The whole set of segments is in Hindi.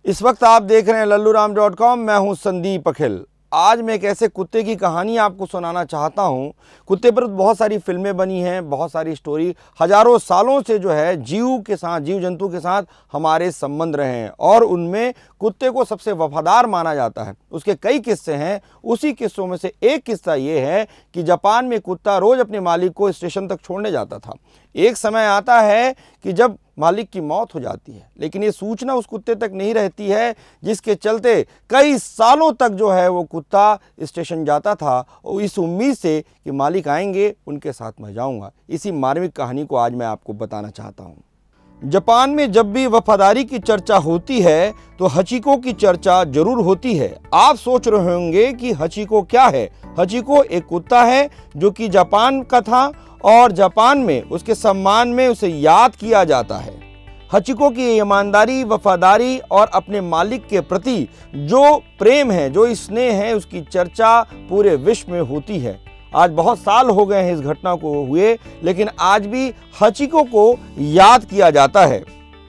इस वक्त आप देख रहे हैं लल्लूराम.com। मैं हूं संदीप अखिल। आज मैं एक ऐसे कुत्ते की कहानी आपको सुनाना चाहता हूं। कुत्ते पर बहुत सारी फिल्में बनी हैं, बहुत सारी स्टोरी, हजारों सालों से जो है जीव जंतु के साथ हमारे संबंध रहे हैं और उनमें कुत्ते को सबसे वफादार माना जाता है। उसके कई किस्से हैं। उसी किस्सों में से एक किस्सा ये है कि जापान में कुत्ता रोज अपने मालिक को स्टेशन तक छोड़ने जाता था। एक समय आता है कि जब मालिक की मौत हो जाती है, लेकिन ये सूचना उस कुत्ते तक नहीं रहती है, जिसके चलते कई सालों तक जो है वो कुत्ता स्टेशन जाता था और इस उम्मीद से कि मालिक आएंगे, उनके साथ मैं जाऊंगा। इसी मार्मिक कहानी को आज मैं आपको बताना चाहता हूं। जापान में जब भी वफादारी की चर्चा होती है तो हचिको की चर्चा जरूर होती है। आप सोच रहे होंगे कि हचिको क्या है। हचिको एक कुत्ता है जो कि जापान का था और जापान में उसके सम्मान में उसे याद किया जाता है। हचिको की ईमानदारी, वफादारी और अपने मालिक के प्रति जो प्रेम है, जो स्नेह है, उसकी चर्चा पूरे विश्व में होती है। आज बहुत साल हो गए हैं इस घटना को हुए, लेकिन आज भी हचिको को याद किया जाता है।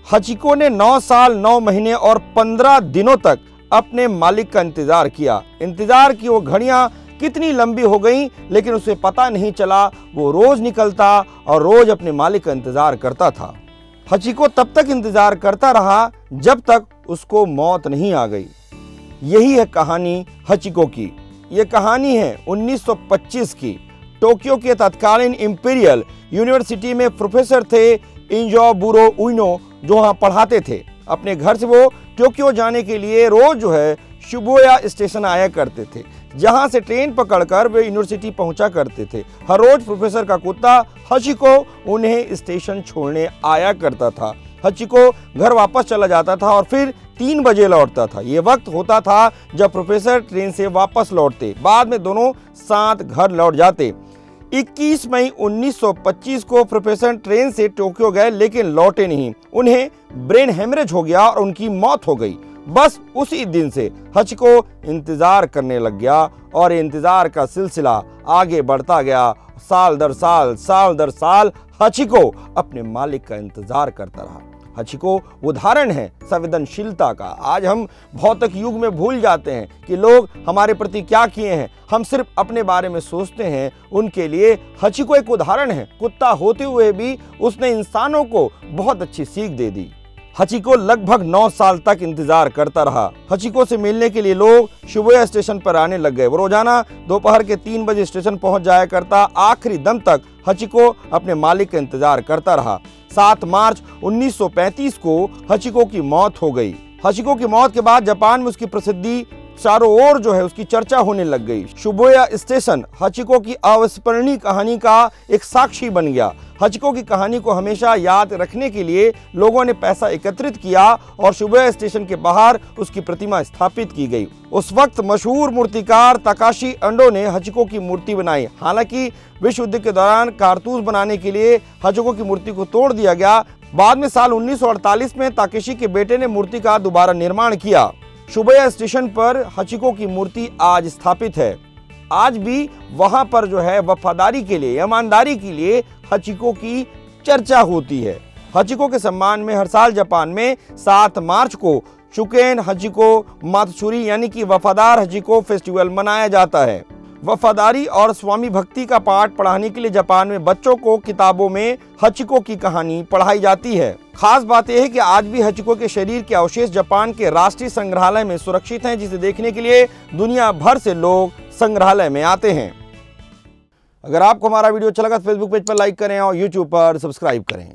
हचिको ने 9 साल 9 महीने और 15 दिनों तक अपने मालिक का इंतजार किया। इंतजार की वो घड़ियां कितनी लंबी हो गई, लेकिन उसे पता नहीं चला। वो रोज निकलता और रोज अपने मालिक का इंतजार करता था। हचिको तब तक इंतजार करता रहा जब तक उसको मौत नहीं आ गई। यही है कहानी हचिको की। यह कहानी है 1925 की। टोक्यो के तत्कालीन इंपीरियल यूनिवर्सिटी में प्रोफेसर थे इंजोबुरो उइनो, जो वहां पढ़ाते थे। अपने घर से वो टोक्यो जाने के लिए रोज जो है शिबुया स्टेशन आया करते थे, जहां से ट्रेन पकड़कर वे यूनिवर्सिटी पहुंचा करते थे। हर रोज प्रोफेसर का कुत्ता हचिको उन्हें स्टेशन छोड़ने आया करता था। हचिको घर वापस चला जाता था और फिर 3 बजे लौटता था। ये वक्त होता था जब प्रोफेसर ट्रेन से वापस लौटते। बाद में दोनों साथ घर लौट जाते। 21 मई 1925 को प्रोफेसर ट्रेन से टोक्यो गए, लेकिन लौटे नहीं। उन्हें ब्रेन हेमरेज हो गया और उनकी मौत हो गई। बस उसी दिन से हचिको इंतजार करने लग गया और इंतजार का सिलसिला आगे बढ़ता गया। साल दर साल हचिको अपने मालिक का इंतजार करता रहा। हचिको उदाहरण है संवेदनशीलता का। आज हम भौतिक युग में भूल जाते हैं कि लोग हमारे प्रति क्या किए हैं, हम सिर्फ अपने बारे में सोचते हैं। उनके लिए हचिको एक उदाहरण है। कुत्ता होते हुए भी उसने इंसानों को बहुत अच्छी सीख दे दी। हचिको लगभग 9 साल तक इंतजार करता रहा। हचिको से मिलने के लिए लोग शिबुया स्टेशन पर आने लग गए। वो रोजाना दोपहर के 3 बजे स्टेशन पहुंच जाया करता। आखिरी दम तक हचिको अपने मालिक का इंतजार करता रहा। 7 मार्च 1935 को हचिको की मौत हो गई। हचिको की मौत के बाद जापान में उसकी प्रसिद्धि चारों ओर जो है उसकी चर्चा होने लग गई। शिबुया स्टेशन हचिको की अविस्मरणीय कहानी का एक साक्षी बन गया। हचिको की कहानी को हमेशा याद रखने के लिए लोगों ने पैसा एकत्रित किया और शिबुया स्टेशन के बाहर उसकी प्रतिमा स्थापित की गई। उस वक्त मशहूर मूर्तिकार ताकाशी अंडो ने हचिको की मूर्ति बनाई। हालांकि विश्व युद्ध के दौरान कारतूस बनाने के लिए हचिको की मूर्ति को तोड़ दिया गया। बाद में साल 1948 में ताकेशी के बेटे ने मूर्ति का दोबारा निर्माण किया। शिबुया स्टेशन पर हचिको की मूर्ति आज स्थापित है। आज भी वहां पर जो है वफादारी के लिए, ईमानदारी के लिए हचिको की चर्चा होती है। हचिको के सम्मान में हर साल जापान में 7 मार्च को शुकेन हचिको मात्सुरी यानी कि वफादार हचिको फेस्टिवल मनाया जाता है। वफादारी और स्वामी भक्ति का पाठ पढ़ाने के लिए जापान में बच्चों को किताबों में हचिको की कहानी पढ़ाई जाती है। खास बात यह है कि आज भी हचिको के शरीर के अवशेष जापान के राष्ट्रीय संग्रहालय में सुरक्षित हैं, जिसे देखने के लिए दुनिया भर से लोग संग्रहालय में आते हैं। अगर आपको हमारा वीडियो अच्छा लगा तो फेसबुक पेज पर लाइक करें और यूट्यूब पर सब्सक्राइब करें।